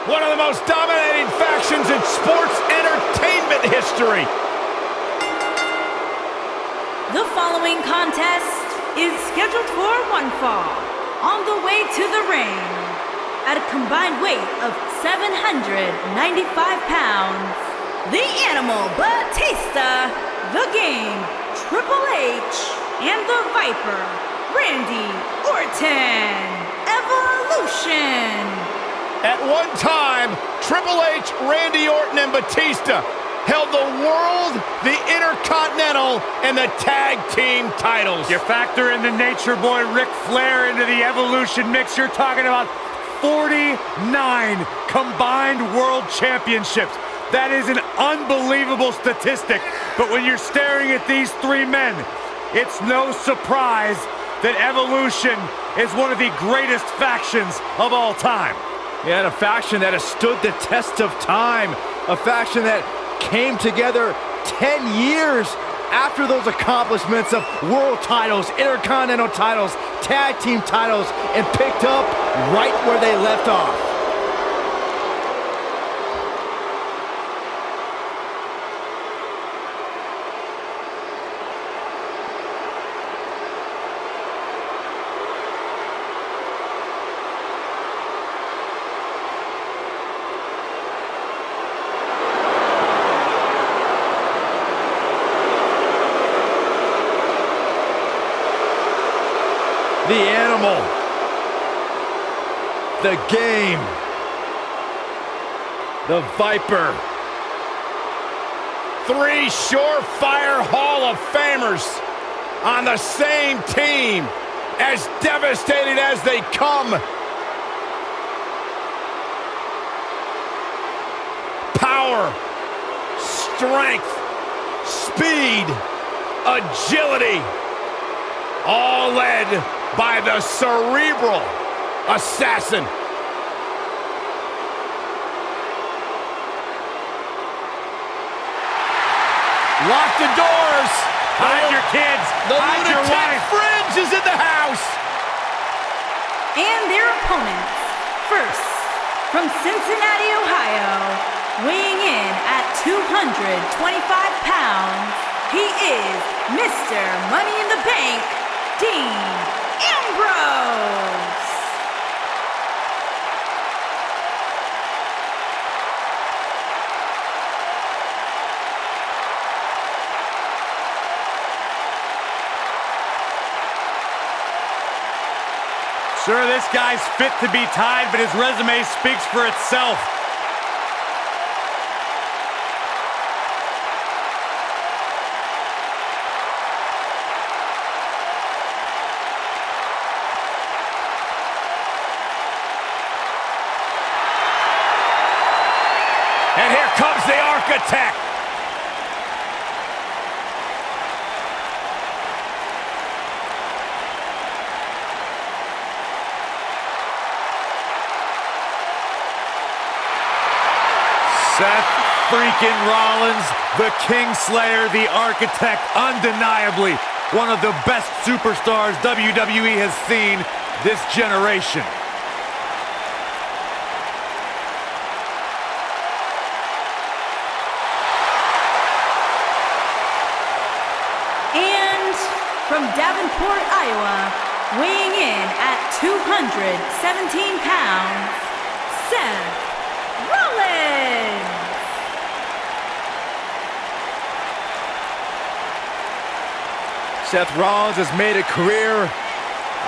One of the most dominating factions in sports entertainment history. The following contest is scheduled for one fall. On the way to the ring, at a combined weight of 795 pounds, the Animal Batista, the Game, Triple H, and the Viper, Randy Orton, Evolution. At one time, Triple H, Randy Orton, and Batista held the World, the Intercontinental, and the Tag Team titles. You factor in the Nature Boy Ric Flair into the Evolution mix, you're talking about 49 combined World Championships. That is an unbelievable statistic, but when you're staring at these three men, it's no surprise that Evolution is one of the greatest factions of all time. Yeah, and a faction that has stood the test of time. A faction that came together 10 years after those accomplishments of world titles, intercontinental titles, tag team titles, and picked up right where they left off. The Animal, the Game, the Viper. Three surefire Hall of Famers on the same team, as devastated as they come. Power, strength, speed, agility, all led by the cerebral assassin. Lock the doors. Hide your kids. The Hide your lunatic wife. fringe is in the house. And their opponents. First, from Cincinnati, Ohio, weighing in at 225 pounds, he is Mr. Money in the Bank, Dean Ambrose. Sure, this guy's fit to be tied, but his resume speaks for itself. And here comes the Architect. Seth freaking Rollins, the Kingslayer, the Architect, undeniably one of the best superstars WWE has seen this generation. And from Davenport, Iowa, weighing in at 217 pounds, Seth Rollins. Seth Rollins has made a career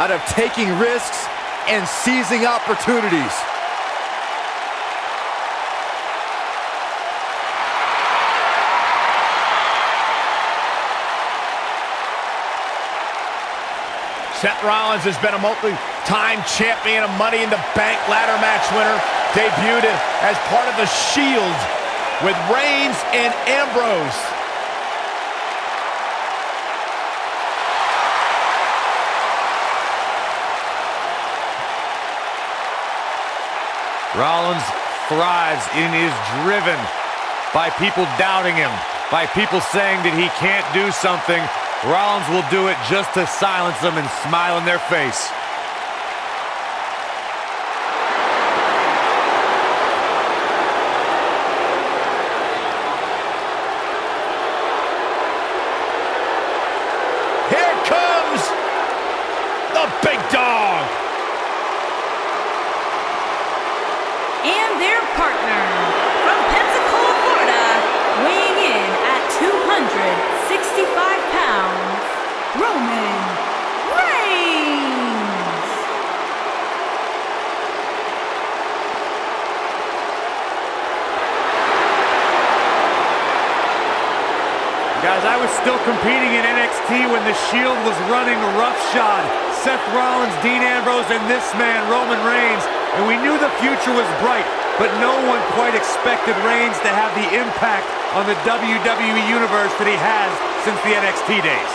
out of taking risks and seizing opportunities. Seth Rollins has been a multi-time champion, a Money in the Bank ladder match winner, debuted as part of the Shield with Reigns and Ambrose. Rollins thrives and is driven by people doubting him, by people saying that he can't do something. Rollins will do it just to silence them and smile in their face. still competing in NXT when the Shield was running roughshod. Seth Rollins, Dean Ambrose, and this man, Roman Reigns. And we knew the future was bright, but no one quite expected Reigns to have the impact on the WWE Universe that he has since the NXT days.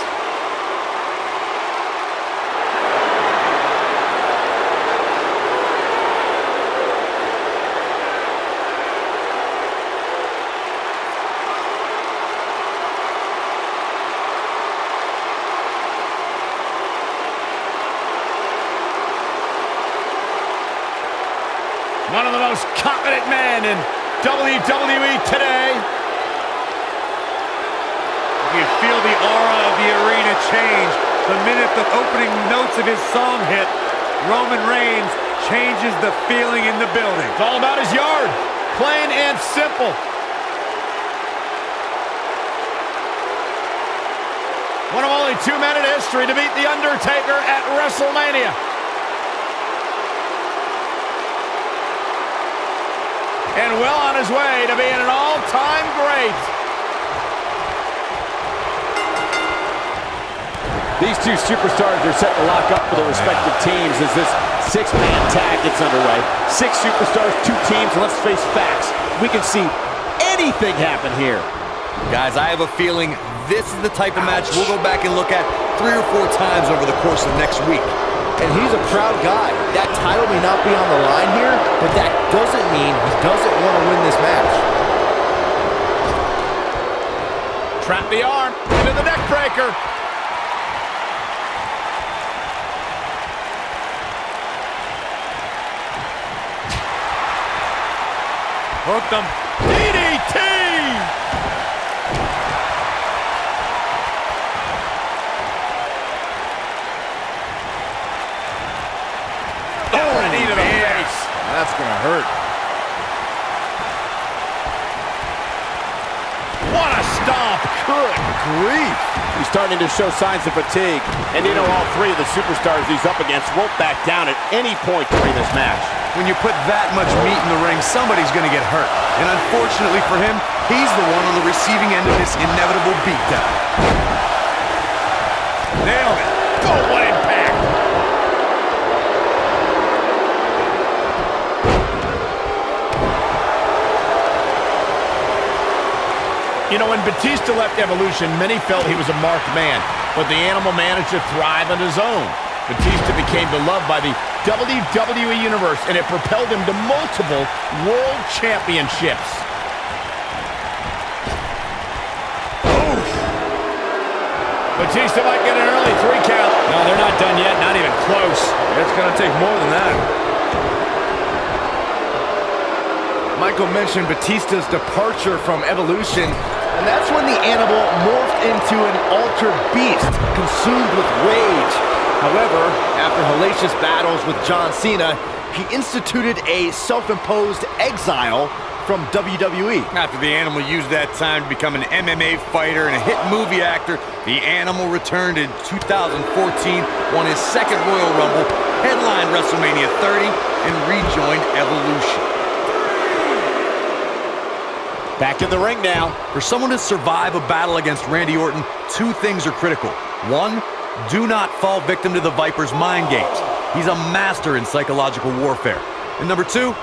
One of the most confident men in WWE today. You feel the aura of the arena change the minute the opening notes of his song hit. Roman Reigns changes the feeling in the building. It's all about his yard. Plain and simple. One of only 2 men in history to beat The Undertaker at WrestleMania. And well on his way to being an all-time great. These two superstars are set to lock up for their respective teams as this 6-man tag gets underway. 6 superstars, 2 teams, and let's face facts. We can see anything happen here. Guys, I have a feeling this is the type of match we'll go back and look at 3 or 4 times over the course of next week. And he's a proud guy. That title may not be on the line here, but that doesn't mean he doesn't want to win this match. Trap the arm into the neck breaker. Hooked him. DDT! That's gonna hurt. What a stomp! Good grief! He's starting to show signs of fatigue. And you know, all 3 of the superstars he's up against won't back down at any point during this match. When you put that much meat in the ring, somebody's going to get hurt. And unfortunately for him, he's the one on the receiving end of this inevitable beatdown. Nailed it. Oh, what impact! You know, when Batista left Evolution, many felt he was a marked man, but the Animal managed to thrive on his own. Batista became beloved by the WWE Universe, and it propelled him to multiple world championships. Oof. Batista might get an early 3 count. No, they're not done yet, not even close. It's going to take more than that. Michael mentioned Batista's departure from Evolution, and that's when the Animal morphed into an altered beast, consumed with rage. However, after hellacious battles with John Cena, he instituted a self-imposed exile from WWE. After the Animal used that time to become an MMA fighter and a hit movie actor, the Animal returned in 2014, won his 2nd Royal Rumble, headlined WrestleMania 30, and rejoined Evolution. Back in the ring now. For someone to survive a battle against Randy Orton, 2 things are critical. 1, do not fall victim to the Viper's mind games. He's a master in psychological warfare. And number 2,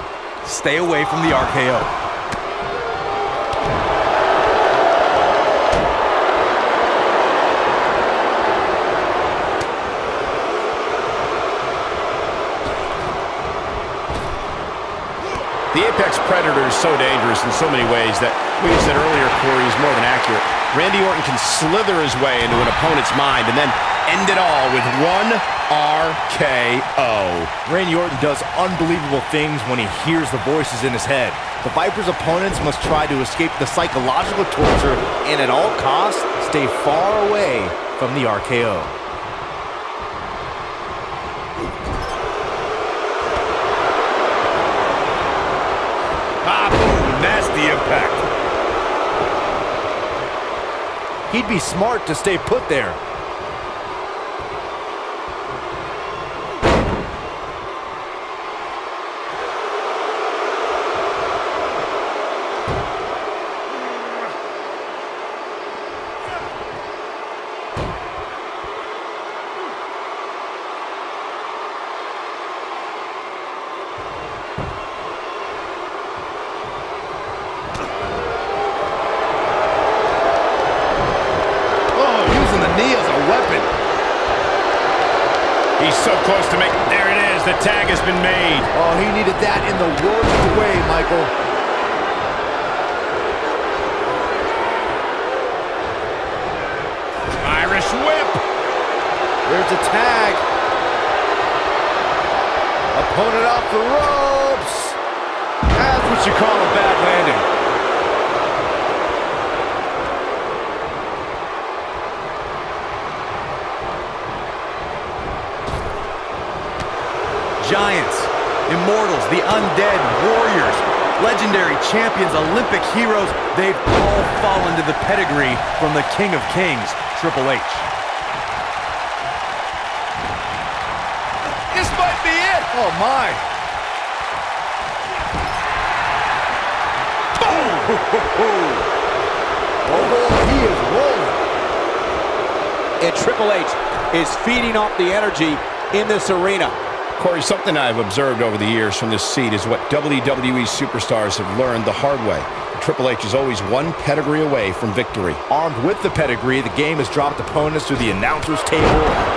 stay away from the RKO. The Apex Predator is so dangerous in so many ways that, what you said earlier, Corey, is more than accurate. Randy Orton can slither his way into an opponent's mind and then end it all with 1 RKO. Randy Orton does unbelievable things when he hears the voices in his head. The Viper's opponents must try to escape the psychological torture and at all costs, stay far away from the RKO. Nasty impact. He'd be smart to stay put there. He's so close to make... There it is. The tag has been made. Oh, he needed that in the worst way, Michael. Irish whip. There's a tag. Opponent off the ropes. That's what you call a bad landing. Giants, immortals, the undead, warriors, legendary champions, Olympic heroes, they've all fallen to the pedigree from the King of Kings, Triple H. This might be it. Oh, my. Boom! Oh, he is rolling. And Triple H is feeding off the energy in this arena. Corey, something I've observed over the years from this seat is what WWE superstars have learned the hard way. Triple H is always one pedigree away from victory. Armed with the pedigree, the game has dropped opponents through the announcer's table,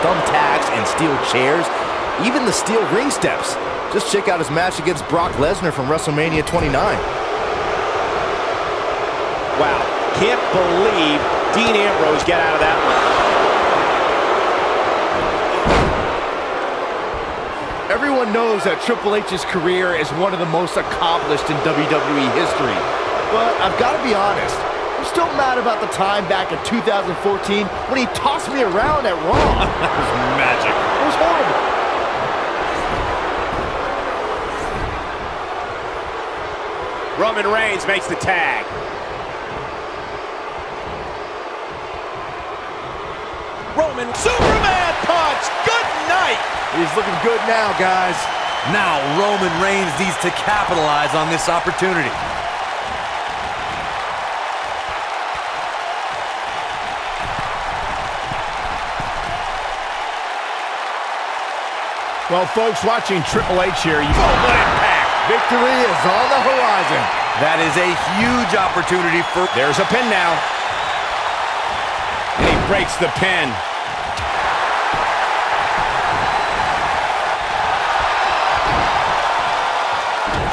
thumbtacks, and steel chairs, even the steel ring steps. Just check out his match against Brock Lesnar from WrestleMania 29. Wow, can't believe Dean Ambrose got out of that one. Everyone knows that Triple H's career is one of the most accomplished in WWE history. But I've got to be honest, I'm still mad about the time back in 2014 when he tossed me around at Raw. It was magic. It was horrible. Roman Reigns makes the tag. Roman Superman punch. Good night. He's looking good now, guys. Now Roman Reigns needs to capitalize on this opportunity. Well, folks, watching Triple H here, you... Oh, what impact! Victory is on the horizon. That is a huge opportunity for... There's a pin now. And he breaks the pin.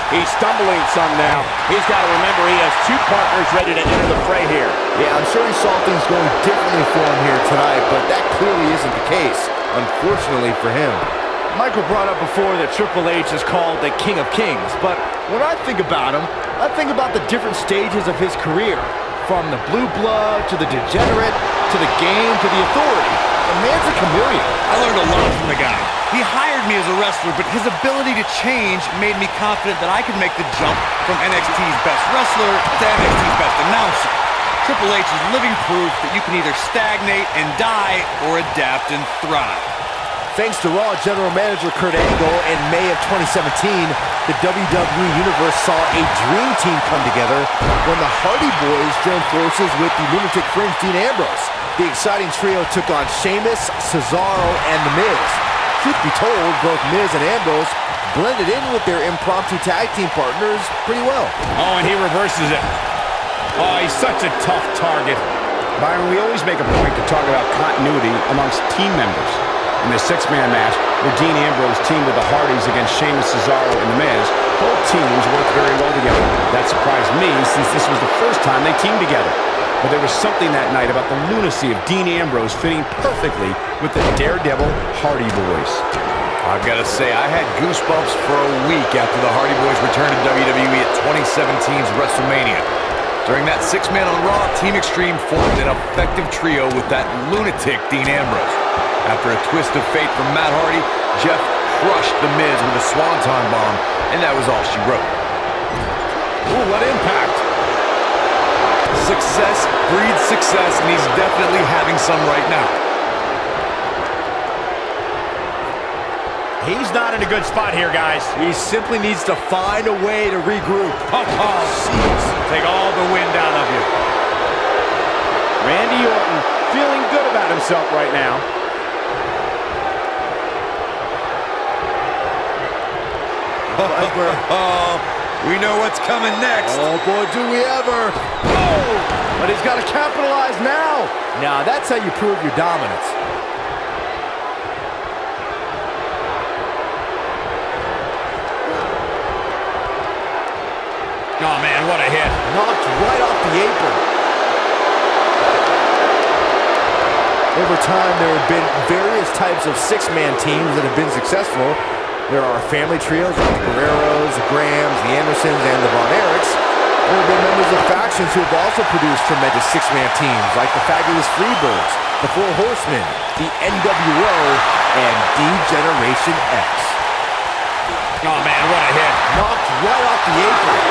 He's stumbling some now. He's got to remember he has two partners ready to enter the fray here. Yeah, I'm sure he saw things going differently for him here tonight, but that clearly isn't the case, unfortunately for him. Michael brought up before that Triple H is called the King of Kings, but when I think about him, I think about the different stages of his career, from the blue blood to the degenerate to the game to the authority. The man's a chameleon. I learned a lot from the guy. He hired me as a wrestler, but his ability to change made me confident that I could make the jump from NXT's best wrestler to NXT's best announcer. Triple H is living proof that you can either stagnate and die or adapt and thrive. Thanks to Raw General Manager Kurt Angle in May of 2017, the WWE Universe saw a dream team come together when the Hardy Boys joined forces with the Lunatic Fringe Dean Ambrose. The exciting trio took on Sheamus, Cesaro, and The Miz. Truth be told, both Miz and Ambrose blended in with their impromptu tag team partners pretty well. Oh, and he reverses it. Oh, he's such a tough target. Byron, we always make a point to talk about continuity amongst team members. In the six-man match, where Dean Ambrose teamed with the Hardys against Sheamus, Cesaro, and The Miz, both teams worked very well together. That surprised me, since this was the first time they teamed together. But there was something that night about the lunacy of Dean Ambrose fitting perfectly with the Daredevil Hardy Boys. I've got to say, I had goosebumps for a week after the Hardy Boys returned to WWE at 2017's WrestleMania. During that six-man on Raw, Team Extreme formed an effective trio with that lunatic Dean Ambrose. After a twist of fate from Matt Hardy, Jeff crushed The Miz with a Swanton bomb, and that was all she wrote. Ooh, what impact! Success breeds success, and he's definitely having some right now. He's not in a good spot here, guys. He simply needs to find a way to regroup. Oh, take all the wind out of you. Randy Orton feeling good about himself right now. We know what's coming next. Oh boy, do we ever. Oh, but he's got to capitalize now. Now, that's how you prove your dominance. Oh, man, what a hit. Knocked right off the apron. Over time, there have been various types of six-man teams that have been successful. There are family trios like the Guerreros, the Grahams, the Andersons, and the Von Erichs. There have been members of factions who have also produced tremendous six-man teams like the Fabulous Freebirds, the Four Horsemen, the NWO, and D-Generation X. Oh, man, what a hit. Knocked right off the apron.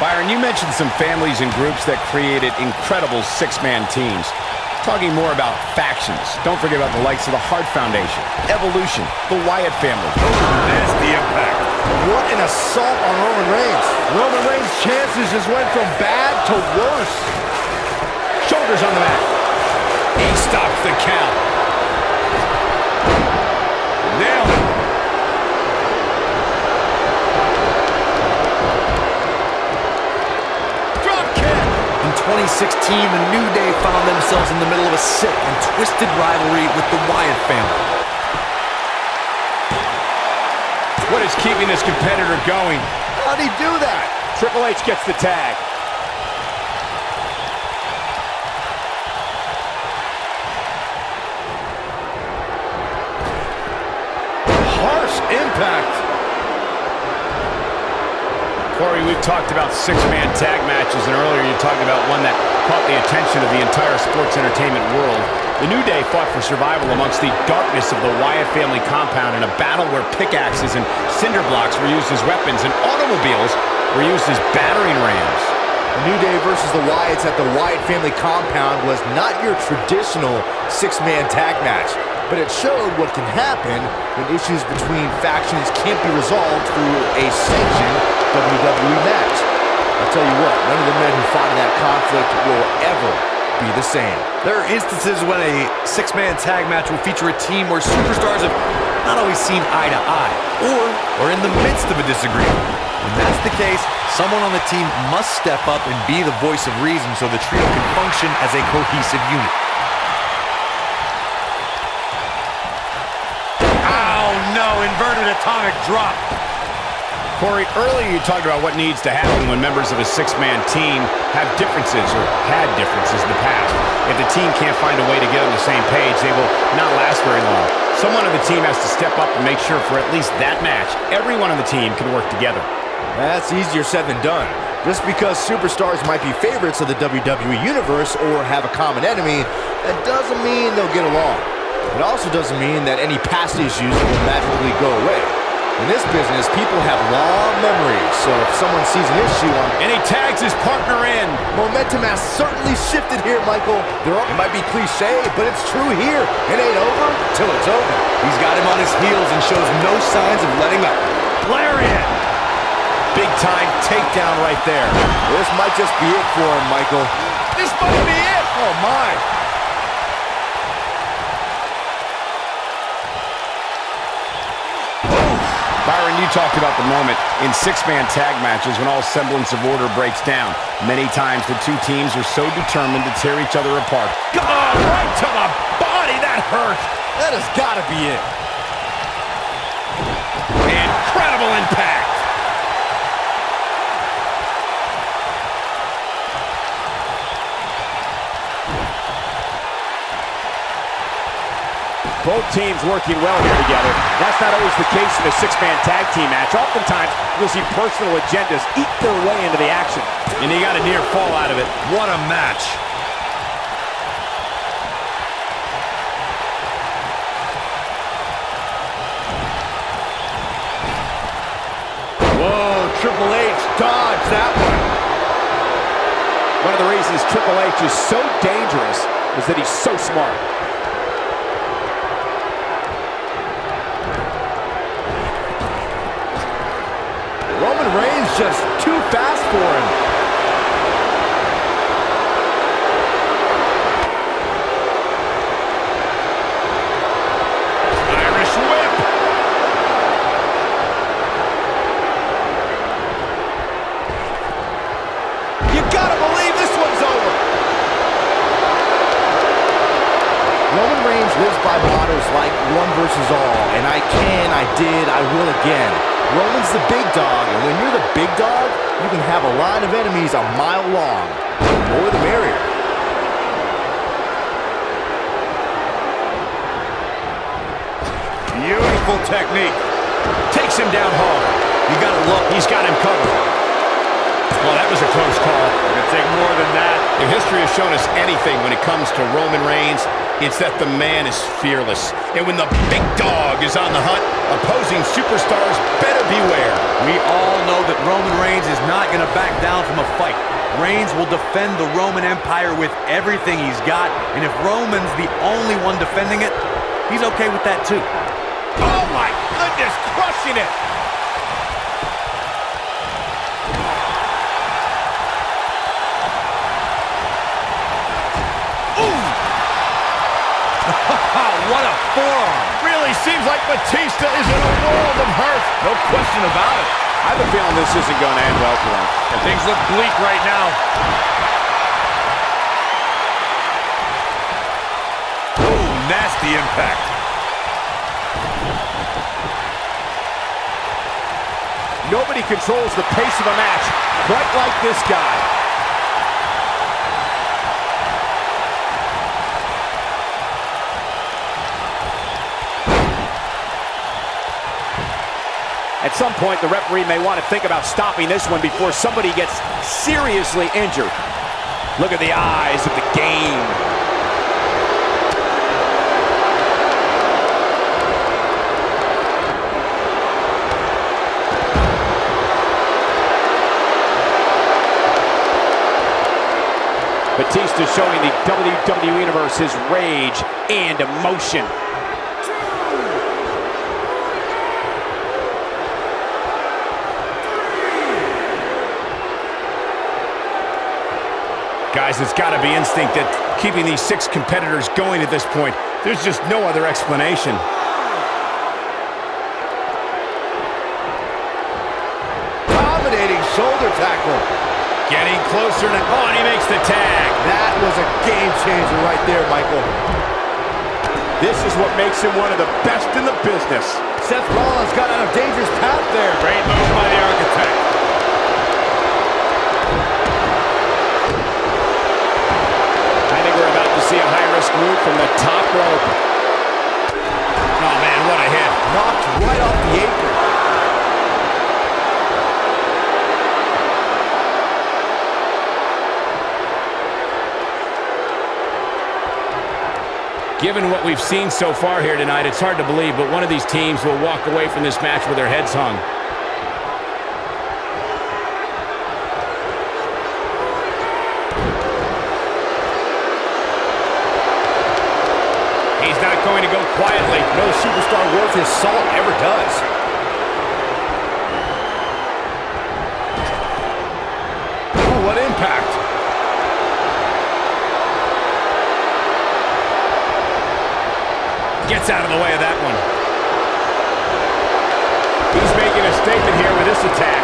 Byron, you mentioned some families and groups that created incredible six-man teams. Talking more about factions, don't forget about the likes of the Hart Foundation, Evolution, the Wyatt family. Nasty impact. What an assault on Roman Reigns. Roman Reigns' chances just went from bad to worse. Shoulders on the mat. He stops the count. Nailed it. Drop kick. In 2016, the New Day found themselves in the middle of a sick and twisted rivalry with the Wyatt family. What is keeping this competitor going? How'd he do that? Triple H gets the tag. Harsh impact. Corey, we've talked about six-man tag matches, and earlier you talked about one that caught the attention of the entire sports entertainment world. The New Day fought for survival amongst the darkness of the Wyatt family compound in a battle where pickaxes and cinder blocks were used as weapons and automobiles were used as battering rams. The New Day versus the Wyatts at the Wyatt family compound was not your traditional six-man tag match, but it showed what can happen when issues between factions can't be resolved through a sanctioned WWE match. I'll tell you what, none of the men who fought in that conflict will ever be the same. There are instances when a six-man tag match will feature a team where superstars have not always seen eye to eye, or are in the midst of a disagreement. When that's the case, someone on the team must step up and be the voice of reason so the trio can function as a cohesive unit. Oh, no. Inverted atomic drop. Corey, earlier you talked about what needs to happen when members of a six-man team have differences or had differences in the past. If the team can't find a way to get on the same page, they will not last very long. Someone on the team has to step up and make sure for at least that match, everyone on the team can work together. That's easier said than done. Just because superstars might be favorites of the WWE Universe or have a common enemy, that doesn't mean they'll get along. It also doesn't mean that any past issues will magically go away. In this business, people have long memories, so if someone sees an issue on... And he tags his partner in. Momentum has certainly shifted here, Michael. It might be cliche, but it's true here. It ain't over till it's over. He's got him on his heels and shows no signs of letting up. Lariat. Big time takedown right there. This might just be it for him, Michael. This might be it. Oh, my. Byron, you talked about the moment in six-man tag matches when all semblance of order breaks down. Many times the two teams are so determined to tear each other apart. Oh, right to the body. That hurt. That has got to be it. Incredible impact. Both teams working well here together. That's not always the case in a six-man tag team match. Oftentimes, you'll see personal agendas eat their way into the action. And he got a near fall out of it. What a match. Whoa, Triple H dodged that one. One of the reasons Triple H is so dangerous is that he's so smart. Roman Reigns just too fast for him. Irish whip. You gotta believe this one's over. Roman Reigns lives by mottos like one versus all, and I can, I did, I will again. Roman's the big dog, and when you're the big dog, you can have a line of enemies a mile long. The more the merrier. Beautiful technique. Takes him down hard. You gotta look, he's got him covered. Well, that was a close call. It'll take more than that. If history has shown us anything when it comes to Roman Reigns, it's that the man is fearless. And when the big dog is on the hunt, opposing superstars better beware. We all know that Roman Reigns is not going to back down from a fight. Reigns will defend the Roman Empire with everything he's got, and if Roman's the only one defending it, he's okay with that too. Oh my goodness, crushing it! What a forearm. Really seems like Batista is in a world of hurt. No question about it. I have a feeling this isn't going to end well for him. And things look bleak right now. Ooh, nasty impact. Nobody controls the pace of a match quite like this guy. At some point, the referee may want to think about stopping this one before somebody gets seriously injured. Look at the eyes of the game. Batista showing the WWE Universe his rage and emotion. Guys, it's got to be instinct that keeping these 6 competitors going at this point. There's just no other explanation. Dominating shoulder tackle. Getting closer now. Oh, and he makes the tag. That was a game changer right there, Michael. This is what makes him one of the best in the business. Seth Rollins got on a dangerous path there. Great move by the Architect. I think we're about to see a high-risk move from the top rope. Oh, man, what a hit. Knocked right off the apron. Given what we've seen so far here tonight, it's hard to believe, but one of these teams will walk away from this match with their heads hung. He's not going to go quietly. No superstar worth his salt ever does. Oh, what impact. Gets out of the way of that one. He's making a statement here with this attack.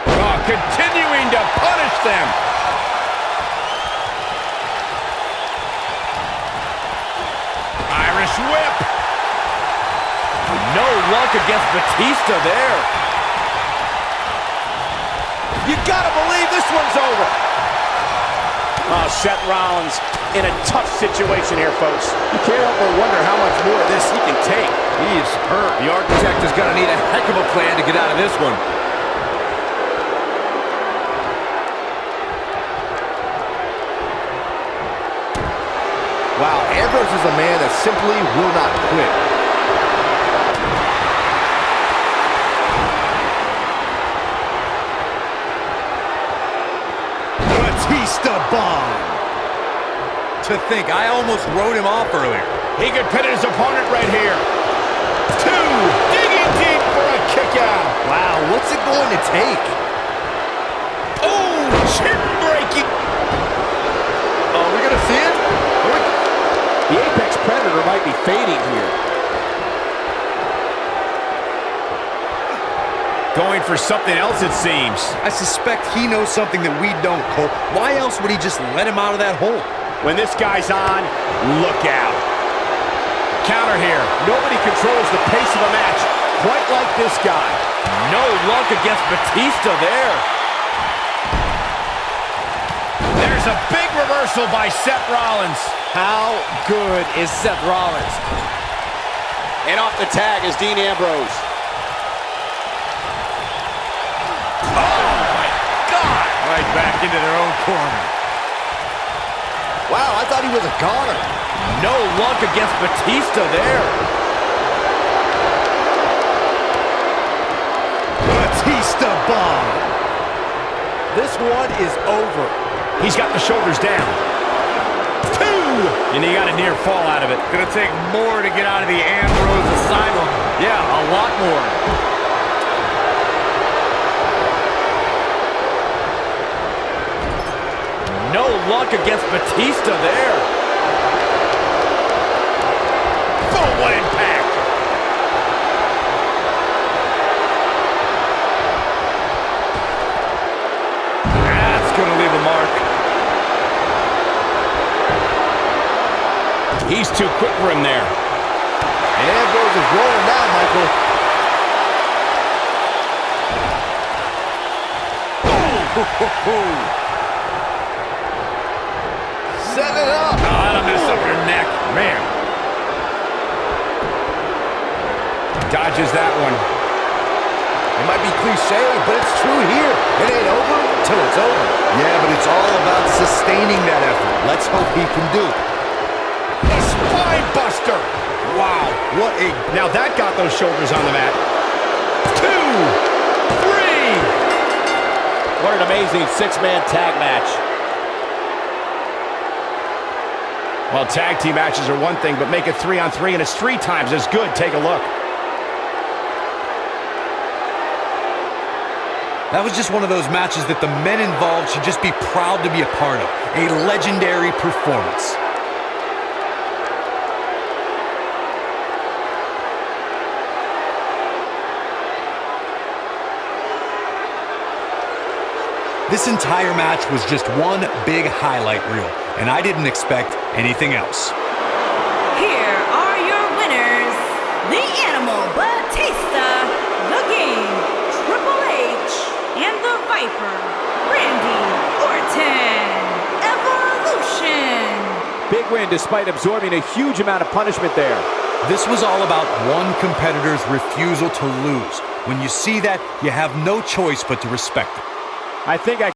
Oh, continuing to punish them. Irish whip. No luck against Batista there. You gotta believe this one's over. Oh, Seth Rollins in a tough situation here, folks. You can't help but wonder how much more of this he can take. He is hurt. The Architect is gonna need a heck of a plan to get out of this one. Wow, Ambrose is a man that simply will not quit. Batista bomb. To think, I almost wrote him off earlier. He could pin his opponent right here. 2, digging deep for a kick out. Wow, what's it going to take? Oh, chin breaking. Oh, we're gonna see it? The Apex Predator might be fading here. Going for something else, it seems. I suspect he knows something that we don't, Cole. Why else would he just let him out of that hole? When this guy's on, look out. counter here. Nobody controls the pace of a match quite like this guy. No luck against Batista there. There's a big reversal by Seth Rollins. How good is Seth Rollins? And off the tag is Dean Ambrose. Oh, my God. Right back into their own corner. Wow, I thought he was a goner. No luck against Batista there. Batista bomb. This one is over. He's got the shoulders down. 2! And he got a near fall out of it. Gonna take more to get out of the Ambrose asylum. Yeah, a lot more. No luck against Batista there. Oh, what impact! That's gonna leave a mark. He's too quick for him there. Ambrose is rolling now, Michael. Set it up. Oh, that'll mess up your neck. Man. Dodges that one. It might be cliche, but it's true here. It ain't over till it's over. Yeah, but it's all about sustaining that effort. Let's hope he can do it. A spine buster. Wow, what a... Now that got those shoulders on the mat. 2, 3. What an amazing six-man tag match. Well, tag team matches are one thing, but make it 3-on-3, and it's 3 times as good. Take a look. That was just one of those matches that the men involved should just be proud to be a part of. A legendary performance. This entire match was just one big highlight reel, and I didn't expect anything else. Here are your winners, the Animal Batista, the Game, Triple H, and the Viper, Randy Orton, Evolution. Big win despite absorbing a huge amount of punishment there. This was all about one competitor's refusal to lose. When you see that, you have no choice but to respect it. I think I